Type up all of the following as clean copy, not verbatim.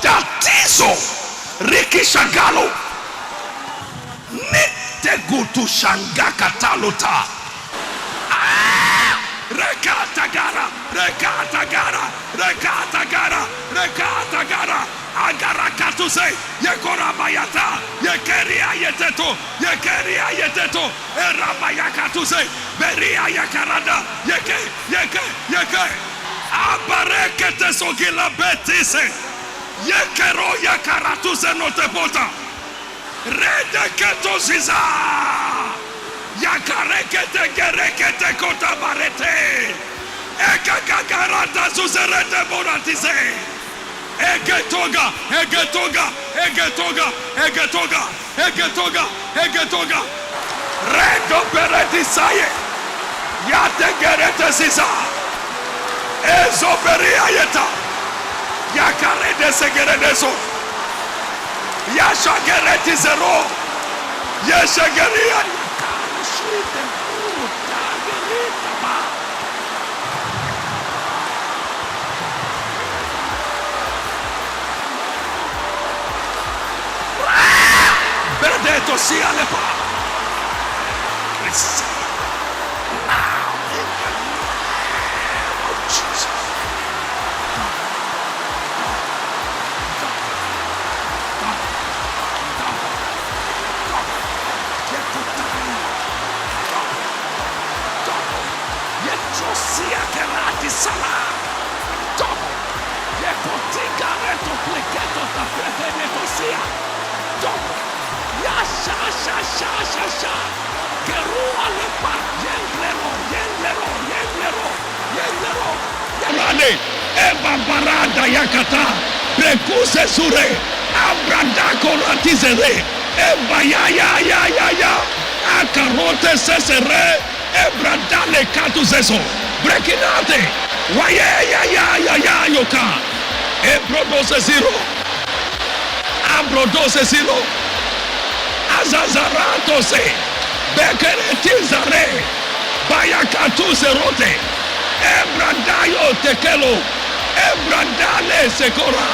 Tatizo Rikishagalo Nitegutu Shangaka Talota Rekatagara Agarakatuse Yekorabayata Yekeria Yeteto Erabayakatuse Beria Yakarada Yeke Abarekete Sogila Betise Yekero Yakaratuse Notepota Redeketo Ziza Yakarekete Gerekete Kotabarete Ekagagarata Suzerete Boratise Egetoga Redo Beretisaye Yate Gerete Ziza Ezoberia Yeta Yakarede Segeredeso Yashagereti Zero Yashageria Benedetto sia le pa. Now in the name of Jesus. Sia kerati sala. Dopo. Yekotika reto pleketo ta prefene tosia. Dopo. Yasha. Kerua lepa. Yenglero. Yamane. Eba barada yakata. Prekuse sure. Abrandako ratizere. Eba ya. Akarote sesere. Ebradale katuzeso. Brekinate. Waye ya yoka. Ebrodose zero. Abrodose zero. Azazarato se. Bekeretizare. Bayakatu zerote. Ebradayo tekelo. Ebrandale sekora.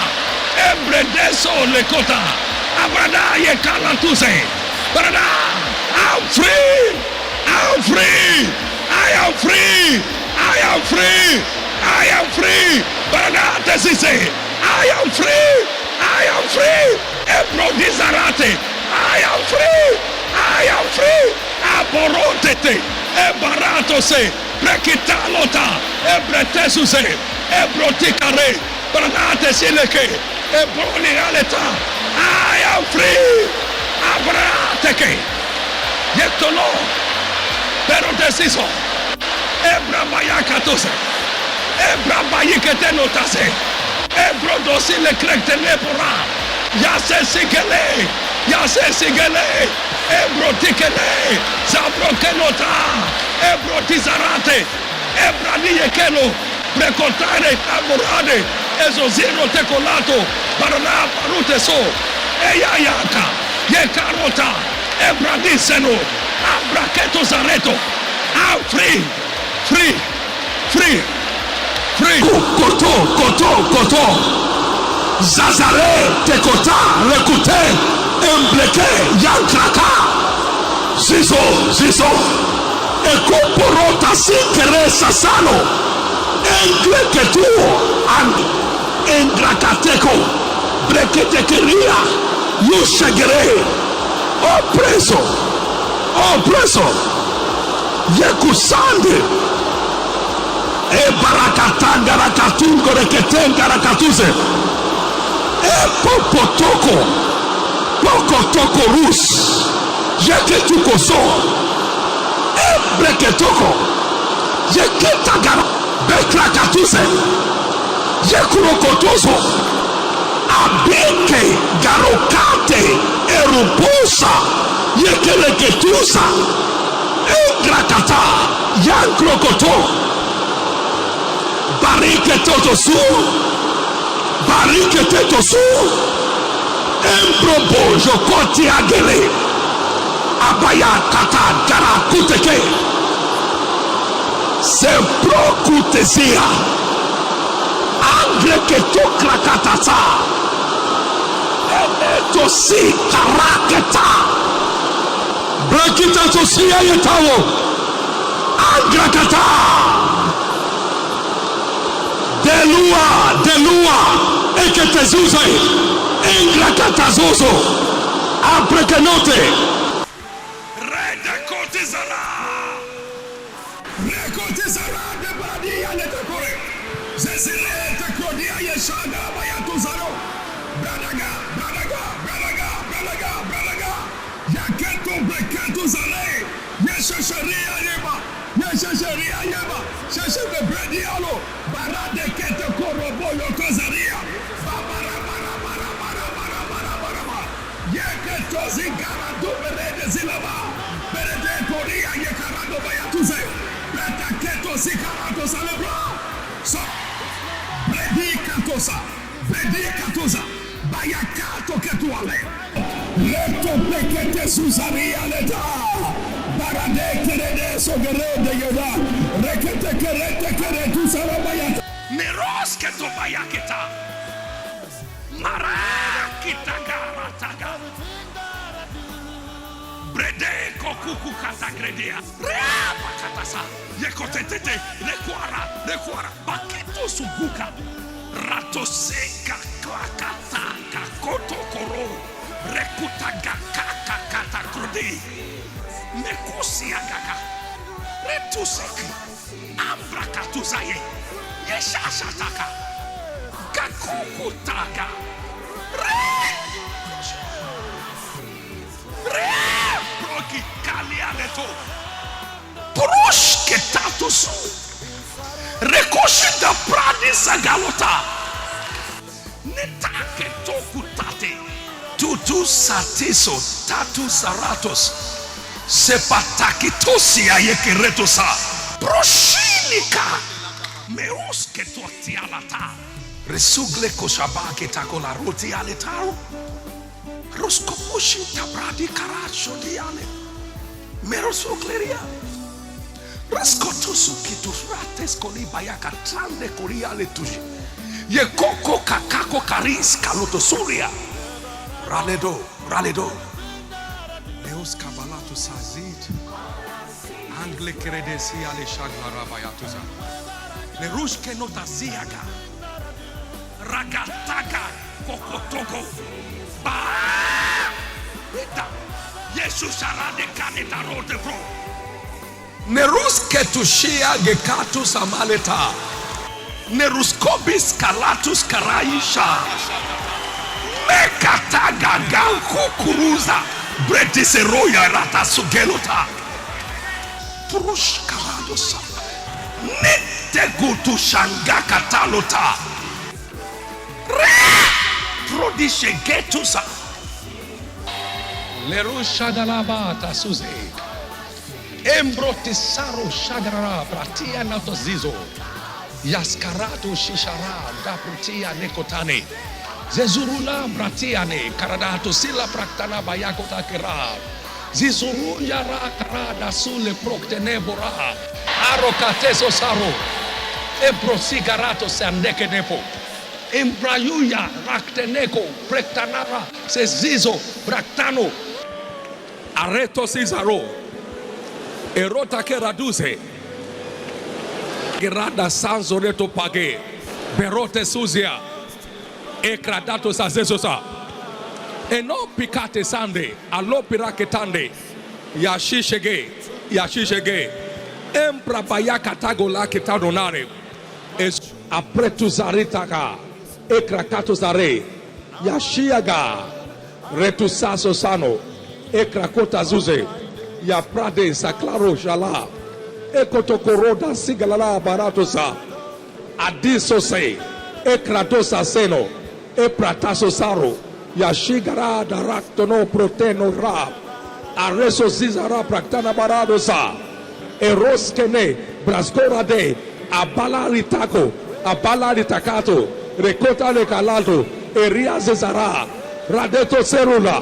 Ebredeso lekota. Abradaye kalatuse. Brada. I'm free. I am free. Brada say, I am free. Ebrodizarate. I am free. Aborotete. Ebarato se. Brekitalota. Ebretesu se. Ebrotikare. Branate sileke. Ebronialeta. I am free. Abrateke. Yetolo. Pero deciso. Ebrabayakatose. Ebrabayiketenotase. Ebrodosile krektenepora. Yase sigele. Ebrotikele. Zabrokenota. Ebrotizarate. Ebraniyekelo. Brekotare amurade. Ezozino tekolato. Barana paruteso. Eyayaka. Yekarota. Ebradiseno. Abraketo zareto. I'm free. Koto. Zazare tekota rekute embleke yankraka. Zizo. Ekoporota sikere sasano. Engleketuo and engrakateko. Breketekeria. Yushagere. Oppresso. Yekusande. Barakatanga rakatungo reketenga rakatuze. Pokotoko rus. Yeketuko so. Breketoko. Yeketagara. Bekrakatuze. Yekurokotoso. Abeke garokate. Erubusa. Yekeleketusa. Engrakata. Yankrokoto. Barikete su. Embrobo jokoti agele. Abaya kata jara kuteke. Semprokutesia. Angreketokrakatasa. Enetosi karaketa. Brakita tosia yetawo. Angrakata. Delua. Eketezuze. Engrakatazozo. Abrekenote. Redekotizara. Rekotizara de badia letekore. Zezile tekodia yeshada bayatuzaro. Bradaga. Yaketo breketuzale. Yeshasharia yeba. Shashebe bredialo. Barade kete korobo yokozaria. Yeketo zikarado berede zilaba. Berede koria yekarado bayatuze. Bretaketo zikarado salebra. So Predikatosa, Bayakato Ketuale, Leto Pekete Susaria Leta, Barade Kerede Sogerede Yoda, Rekete Keretu Sarabayata, Miros Keto Bayaketa, Marakita Garataga, Brede Kokuku Katagredia, Reapa Katasa, Yekotete, Requara, Baketo Suguka. Ratoseka kwakata kakoto koro rekutaga kakata krudi mekusia gaga retusek ambrakatuzaye yeshashataka kakukutaga re proki kalialeto proshketatusu Rekoshida pradi sagalota. Netake tokutate. Tutu satiso. Tatu saratos. Sepatakitosia yekeretosa. Proshinika. Meoske totialata. Resugle koshabake takola roti aletaro. Roskoposhi tabradi karacho diale. Merosokleria. Raskotosu kitusrates koli bayaka trande koria letushi. Ye koko kakako karis kalotosuria. Raledo. Deus kabalato sazid. Angle keredesi ale shaglara bayatuza. Le rushke notaziaga. Ragataga kokotoko. Ba. Ita. Jesus arade kaneta rote bro. Nerusketushia gekatus amaleta. Neruskobis kalatus karaisha. Mekataga ganku kuruza. Bretiseroya rata sugelota. Purush kaladosa. Netegutu shanga katalota. Prodishe getusa. Lerusha dalabata suze. Embrotisaro shagrara pratia natozizo yaskarato shishara gaputia nekotane zezurula bratiane karadato sila praktana bayakota kera zizuru yara karada sule proktenebora arokateso saro emprosigarato sandeke nepo embrayuya rakteneko prektanara sezizo braktano areto sizaro Erota che raduse Gerada sanzo reto page Berote suzia E cradato sa zezosa E no picate sande Allo piraketande Yashishege Empra baya katagola ketadonare Es apretu zaritaka E krakato zare Yashiaga Retusaso sano E krakota zuze Ya prade sa claro jala ekotokoroda sigalala baratosa adiso se ekratosa seno e prataso saro ya shigara daraktono proteno ra areso zizara praktana baradosa eroskene braskora de abalari tako abalari takato rekota le kalato eria zezara radeto serula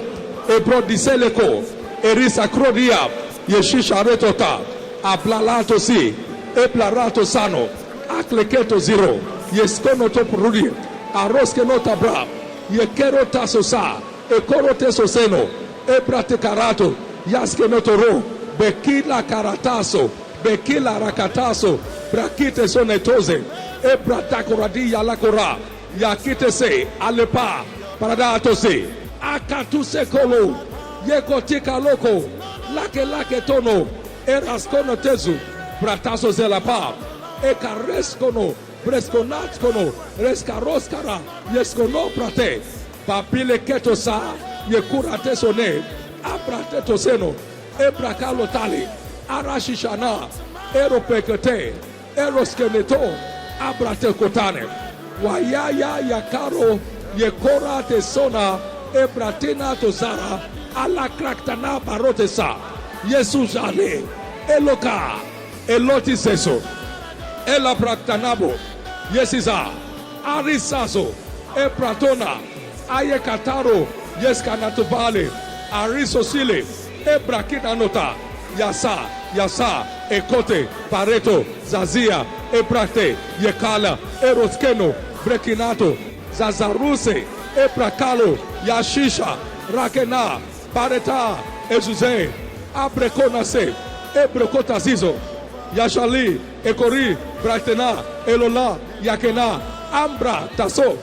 e prodiseleko Erisa krodia yeshisha retota ablalato si Eplarato sano. Akleketo zero. Yeskono to prudi. Aroske no tabra. Yekero tasosa. Ekoro tesoseno. Eprate karato. Yaske no toro. Bekila karataso. Bekila rakataso. Brakite sonetoze. Eprata koradi yalakora. Yakite se. Alepa. Paradato se. Akatuse kolo. Yekotika loko. Lake tono. Eraskono tezu. Brataso zelapa. Ekareskono. Breskonatskono. Reskaroskara. Yeskono prate. Papile ketosa. Yekurate sone. Abrate toseno. Ebrakalo tali. Arashishana. Eropekete. Eroskeneto. Abrate kotane. Wayaya yakaro. Yekora tesona. Ebratina tozara. Ala kraktana barotesa. Jesus ale. Eloka. Eloti seso. Ela praktanabo. Yesiza. Arisaso. Epratona. Ayekataro. Yeskanatubale. Arisosile. Ebrakinanota. Yasa. Ekote. Pareto. Zazia. Eprate. Yekala. Eroskeno. Brekinato. Zazaruse. Eprakalo. Yashisha. Rakena. Pareta. Ezuze. Abrekonase. Ebrekotazizo. Yashali. Ekori. Bratena. Elola. Yakena. Ambra. Taso.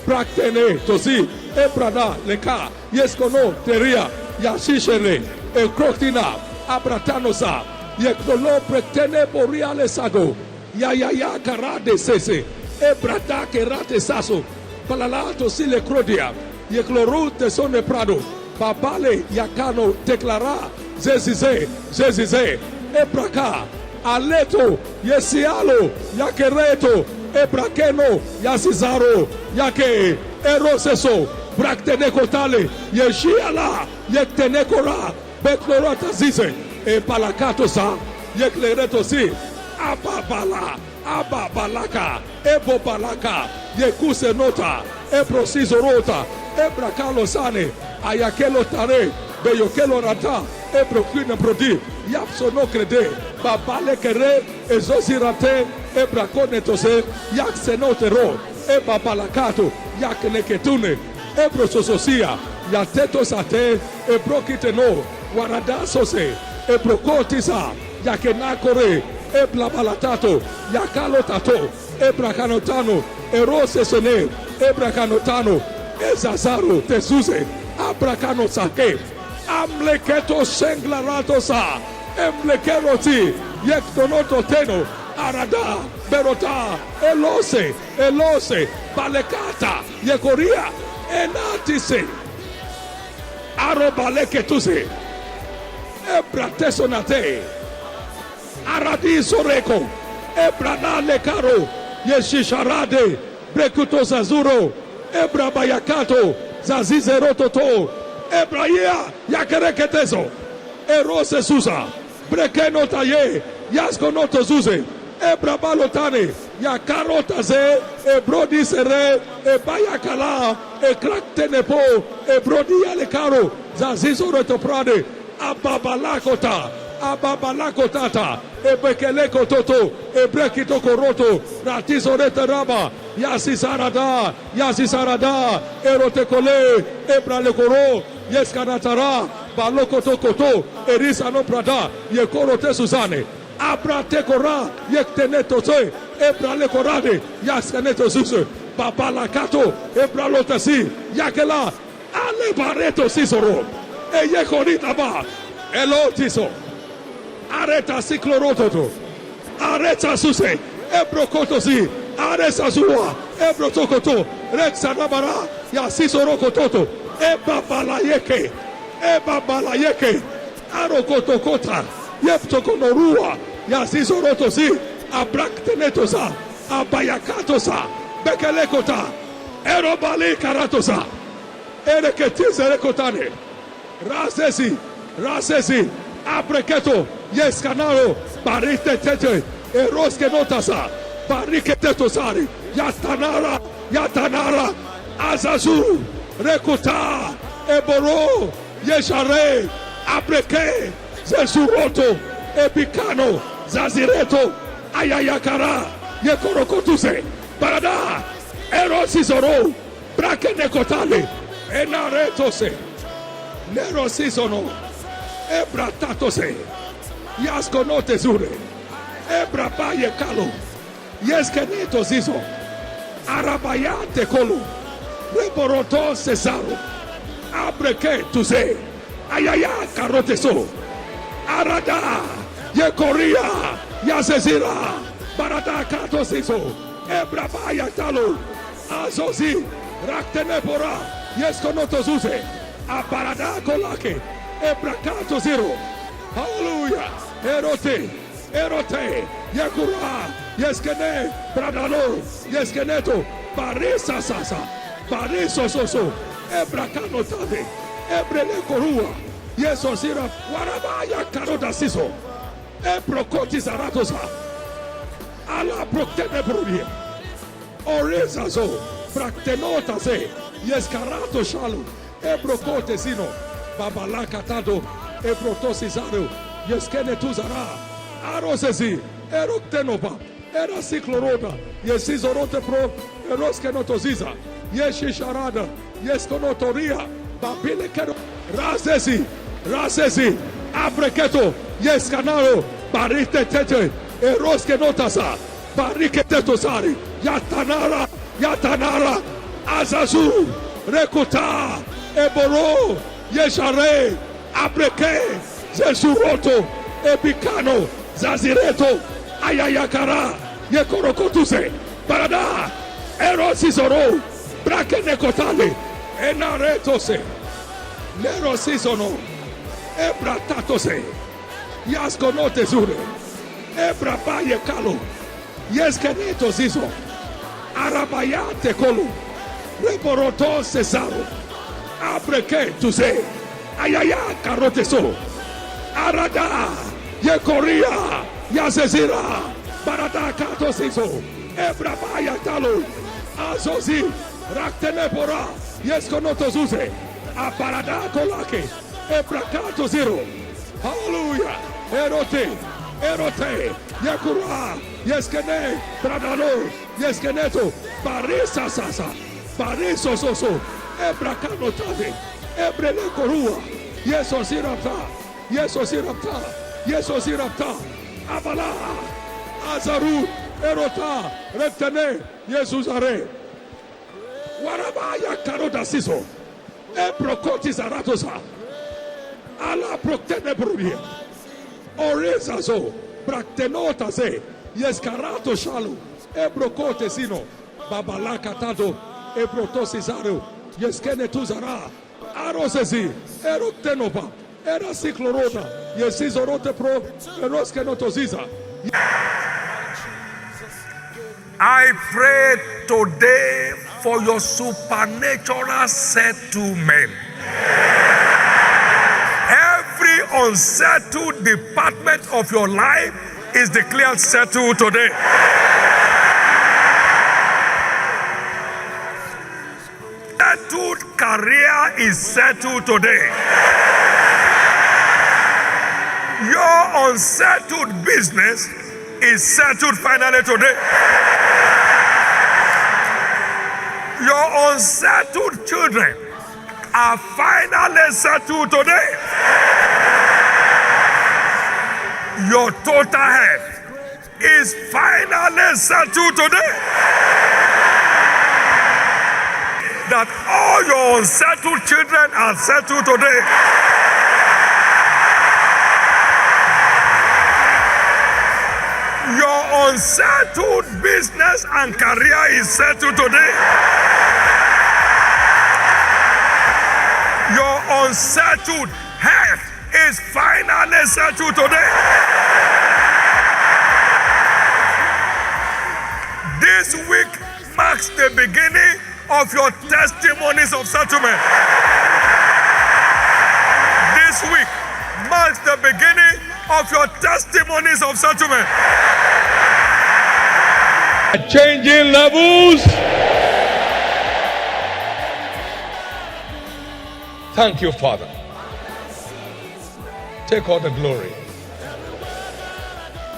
Praktene. Tosi. Ebrada. Leka. Yeskono. Teria. Yashishele. Ekroktina. Abratanosa. Yektolo. Prektene. Boriale sago. Yaya. Karade sese. Ebrada. Kerate saso. Palalato sile crodia. Yekloru tesone prado. Babale yakano declara. Zezize. Ebraka. Aleto. Yesialo. Yakereto. Ebrakeno. Yasizaro. Yake. Eroseso. Braktenekotale. Yeshiala. Yektenekora. Beklorata zize. Palakatosa. Yeklereto si. Ababalaka. Ebobalaka. Yekuse nota. Ebrosizorota. Ebrakalo sane. Ayakelo tare. Beyokelo rata. Ebrokine prodi. Yapsono krede. Babale kere. Ezozirate. Ebrakone tose. Yaksenotero. Ebabalakato. Yakneketune. Ebrosososia. Yateto sate. Ebrokiteno. Waradasose. Ebrokotisa. Yakenakore. Eblabalatato. Yakalotato. Ebrakanotano. Erosesene. Ebrakanotano. Ezazaro. Tezuze. Abrakanosake. Amleketo senglaratosa. Emlekeroti. Yektonototeno. Arada. Berota. Elose. Balekata. Yekoria. Enatise. Arobaleketuse. Ebratesonate. Aradiso reko. Ebranale karo. Yeshisharade. Brekuto zazuro. Ebrabayakato. Zazizerototo. Ebraya. Yakereketezo. Erose suza. Brekeno taye. Yaskonoto zuze. Ebrabalotane. Yakarotaze. Ebrodisere. Ebayakala. Ekraktenepo. Ebrodi alekaro. Zazizorotoprade. Ababalakotata, Ebekeleko toto, Ebrekito koroto, Ratizorete raba, Yasisarada, Erotekole, Ebralekoro, Yeskanatara, Balokotokoto, Erisano Prada, Yekorote Suzane, Abratekora, Yektenetote, Ebralekorade, Yaskaneto Zuse, Babalakato, Ebralotasi, Yakela, Alebareto Sisoro, Eyekoritaba, Elotiso. Areta siklorototo. Areta suse. Ebrokotosi. Aresa zua. Ebrotokoto. Rexanabara. Yasisorokototo. Ebabalayeke. Arokotokota. Yeptokonorua. Yasisorotosi. Abraktenetosa. Abayakatosa. Bekelekota. Erobali karatosa. Ereketizerekotane. Rasesi. Abreketo. Yes, canaro, barite tete, eroske notasa, barike tetosari, yatanara, azazu, rekuta, eboro, yeshare, abreke, zesuroto, epicano, Zazireto, Ayayakara, Yekorokotuse, Barada, Erosizoro, Brakenekotale, Enaretose, Nerosizono, Ebratatose, Yaskonote Zure, Ebrapaye Kalo, Yeskeneto Zizo, Arabayate Kolo, Reboroto Cesaro, Abreke Tuze, Ayaya Karoteso, Arada, Yekoria, Yazezira, Barada Katosiso, Ebrabaya Talo, Azozi, Raktenepora, Yeskonotozuze, Abarada Kolake, Ebrakato Zero, Hallelujah, Erote, Yakura, Yeskene, Bradalo, Yeskeneto, Barisa Sasa, Bariso Soso, Ebrakano Tade, Ebrele Korua, Yesosira, Warabaya Karota Siso, Eprokoti Zaratosa, Ala Proktene Brunia, Orezazo, Praktenota Se, Yeskarato Shalu, Ebrokote Sino, Babalaka Tado, Ebrotosizaro, Yeskene Tuzara, Arosezi, Eroktenopa, Erasicloroda, Yesizorote Pro, Eroskenotoziza, Yeshisharada, Yeskonotoria, Babilekero, Razezi, Abreketo, Yescanaro, Barite Tete, Eroskenotasa, Barike Tetosari, Yatanara, Azazu, Rekuta, Eboro, Yeshare, Abreke, Zesuroto, Ebicano, Zazireto, Ayayakara, Yekorokotuse, Barada, Erosizoro, Brakenekotale, Enaretose, Nerosizono, Ebratatose, Yaskonote Zure, Ebrabaye Kalo, Yeskeneto Zizo, Arabayate Kolo, Reboroto Cesaro, Abreke Tuse, Ayaya Karoteso, Arada, Yekoria, Yazezira, Barada Katosizo, Ebrabaya Talo, Azozi, Raktenepora, Yeskonotozuze, Aparada Kolake, Ebrakato Zero, Hallelujah, Erote, Yakura, Yeskene, Bradalo, Yeskeneto, Barisa Sasa, Bariso Soso, Ebrakano Tade, Ebrele Korua, Yesosirapta, Abala, Azaru, Erota, Retene, Yesusare, Warabaya Karoda Siso, Ebrokoti Zaratosa, Ala Proktene Brunia, Orezazo, Braktenota Se, Yeskarato Shalu, Ebrokote Sino, Babalaka Tado, Ebrotosizaro, Yeskene Tuzara, Arosezi, Eroktenopa, Erasicloroda, Yesizorote Pro, Eroskenotoziza. I pray today for your supernatural settlement. Every unsettled department of your life is declared settled today. Settled career is settled today. Your unsettled business is settled finally today. Your unsettled children are finally settled today. Your total health is finally settled today. That all your unsettled children are settled today. Your unsettled business and career is settled today. Your unsettled health is finally settled today. This week marks the beginning of your testimonies of settlement. This week marks the beginning of your testimonies of settlement. Changing levels. Thank you, Father. Take all the glory.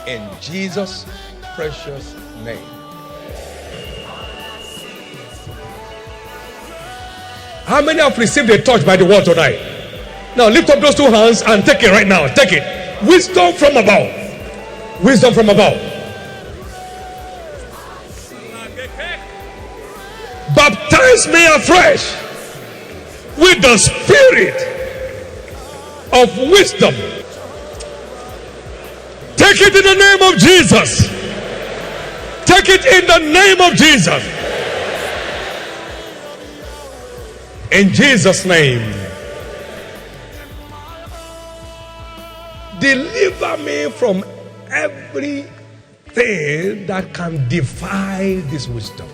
In Jesus' precious name. How many have received a touch by the word tonight? Now lift up those two hands and take it right now. Take it. Wisdom from above. Wisdom from above. Baptize me afresh with the spirit of wisdom. Take it in the name of Jesus. Take it in the name of Jesus. In Jesus' name. Deliver me from everything that can defy this wisdom.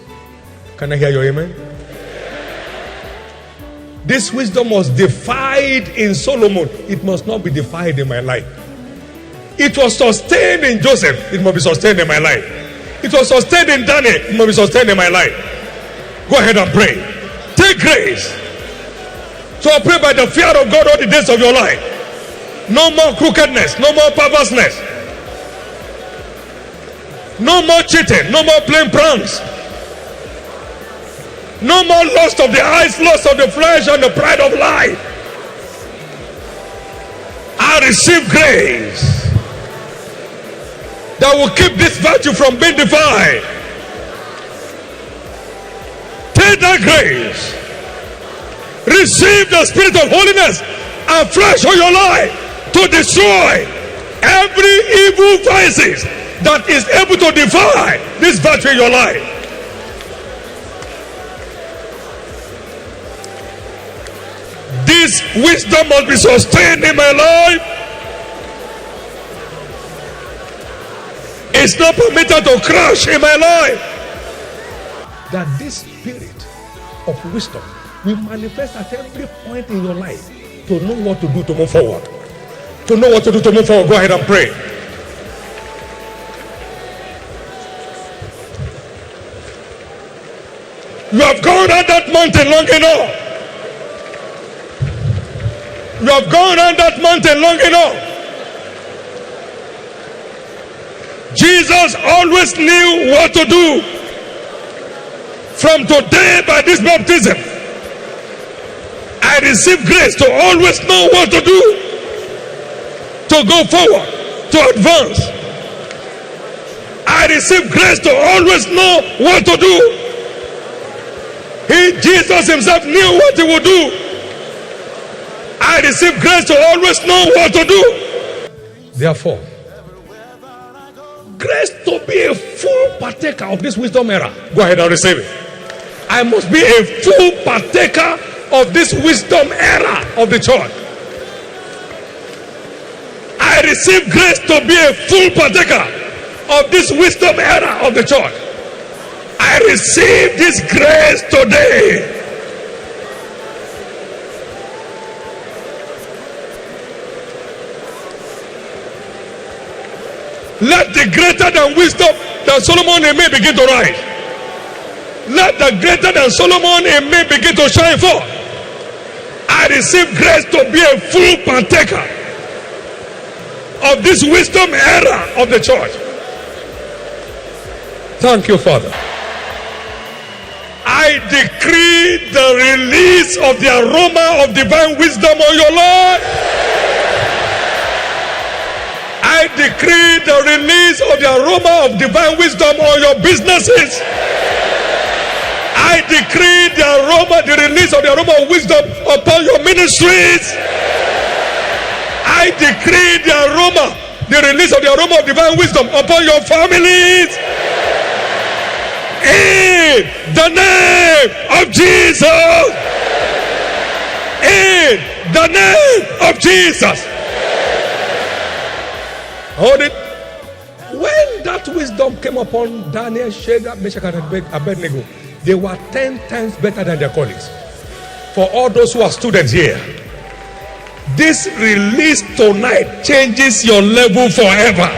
Can I hear your amen? This wisdom was defied in Solomon. It must not be defied in my life. It was sustained in Joseph. It must be sustained in my life. It was sustained in Daniel. It must be sustained in my life. Go ahead and pray. Take grace to operate by the fear of God all the days of your life. No more crookedness. No more perverseness. No more cheating. No more playing pranks. No more lust of the eyes, lust of the flesh, and the pride of life. I receive grace that will keep this virtue from being defied. Take that grace. Receive the spirit of holiness and flesh on your life to destroy every evil vices that is able to defy this virtue in your life. This wisdom must be sustained in my life. It's not permitted to crash in my life. That this spirit of wisdom will manifest at every point in your life to know what to do to move forward. To know what to do to move forward. Go ahead and pray. You have gone on that mountain long enough. You have gone on that mountain long enough. Jesus always knew what to do. From today, by this baptism, I receive grace to always know what to do, to go forward, to advance. I receive grace to always know what to do. Jesus himself knew what he would do. I receive grace to always know what to do. Therefore, grace to be a full partaker of this wisdom era. Go ahead and receive it. I must be a full partaker of this wisdom era of the church. I receive grace to be a full partaker of this wisdom era of the church. I receive this grace today. Let the greater than wisdom that Solomon in me begin to rise. Let the greater than Solomon in me begin to shine forth. I receive grace to be a full partaker of this wisdom era of the church. Thank you, Father. I decree the release of the aroma of divine wisdom on your life. I decree the release of the aroma of divine wisdom on your businesses. I decree the release of the aroma of wisdom upon your ministries. I decree the release of the aroma of divine wisdom upon your families. In the name of Jesus. In the name of Jesus. Hold it. When that wisdom came upon Daniel, Shadrach, Meshach, and Abednego, they were 10 times better than their colleagues. For all those who are students here, this release tonight changes your level forever.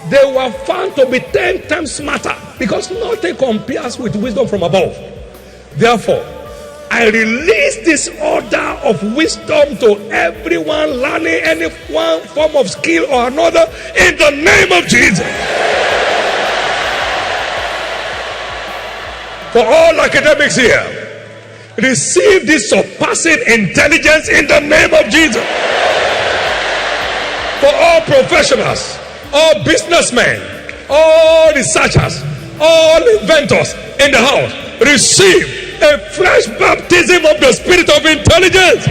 They were found to be 10 times smarter because nothing compares with wisdom from above. Therefore, I release this order of wisdom to everyone learning any one form of skill or another in the name of Jesus. For all academics here, receive this surpassing intelligence in the name of Jesus. For all professionals, all businessmen, all researchers, all inventors in the house, receive a fresh baptism of the spirit of intelligence.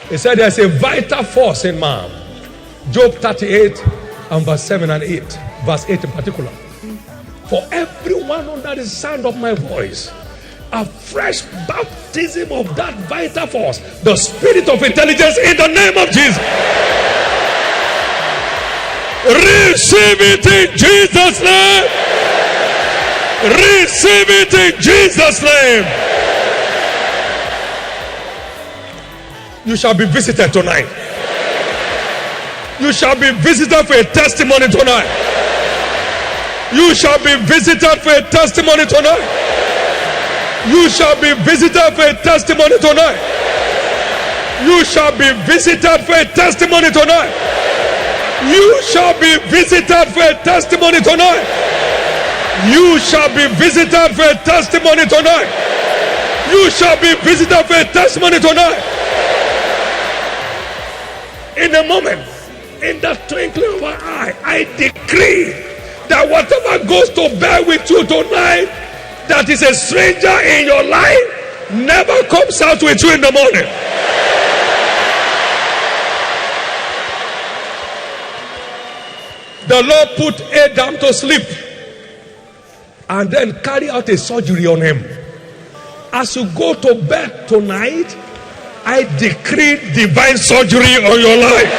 He said there's a vital force in man. Job 38 and verse 7 and 8. Verse 8 in particular. For everyone under the sound of my voice, a fresh baptism of that vital force, the spirit of intelligence, in the name of Jesus. Receive it in Jesus' name. Receive it in Jesus' name. You shall be visited tonight. You shall be visited for a testimony tonight. You shall be visited for a testimony tonight. You shall be visited for a testimony tonight. You shall be visited for a testimony tonight. You shall be visited for a testimony tonight. You shall be visited for a testimony tonight. You shall be visited for a testimony tonight. In a moment, in the twinkling of an eye, I decree that whatever goes to bed with you tonight, that is a stranger in your life, never comes out with you in the morning. The Lord put Adam to sleep and then carry out a surgery on him. As you go to bed tonight, I decree divine surgery on your life.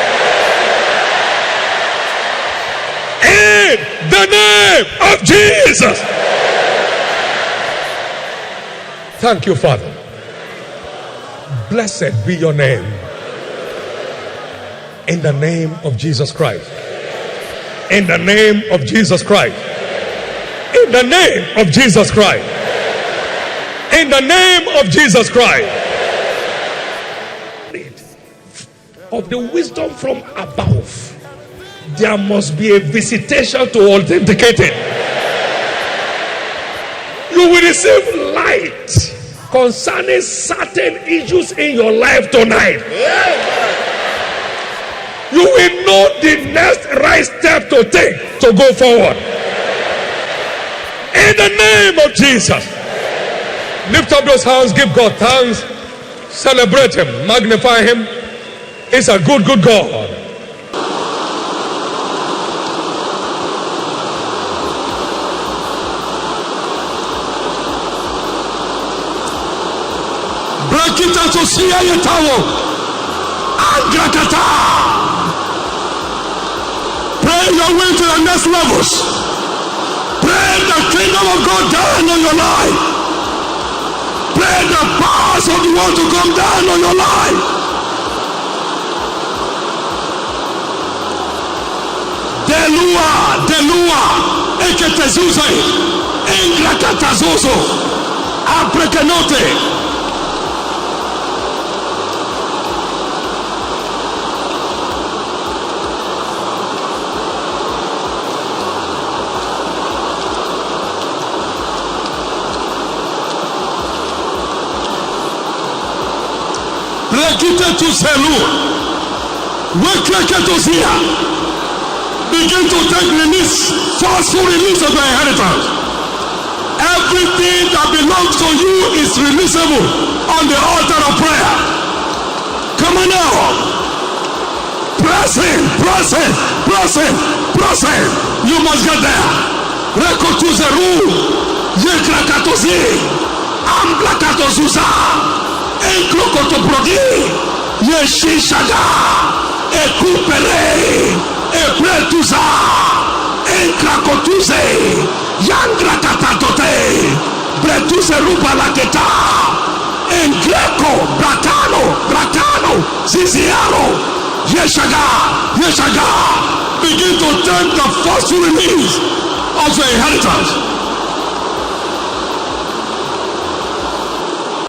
In the name of Jesus. Thank you, Father. Blessed be your name. In the name of Jesus Christ. In the name of Jesus Christ. In the name of Jesus Christ. In the name of Jesus Christ. Of the wisdom from above, there must be a visitation to authenticate it. You will receive light concerning certain issues in your life tonight. You will know the next right step to take to go forward. In the name of Jesus. Lift up those hands, give God thanks, celebrate Him, magnify Him. He's a good, good God. Brakita to see a tower. Angrakata. Pray your way to the next levels. Pray the kingdom of God down on your life. Pray the powers of the world to come down on your life. Delua, Eketezuze, Engrakatazozo, Aprekenote. Rekite to Zelu, Wekreke to Zia. Begin to take release, forceful release of your inheritance. Everything that belongs to you is releasable on the altar of prayer. Come on now. Press in, press in, press in, press in. You must get there. Rekotuzeru, Yekrakatozi, Amblakatozuza, Enklokotobrodi, Yeshishaga, Ekupere. Epretuza, Enkrakotuze, Yangrakatatote, Bretuze Rubalaketa, Engreko, Bratano, Ziziaro, Yeshaga. Begin to take the first release of the inheritance.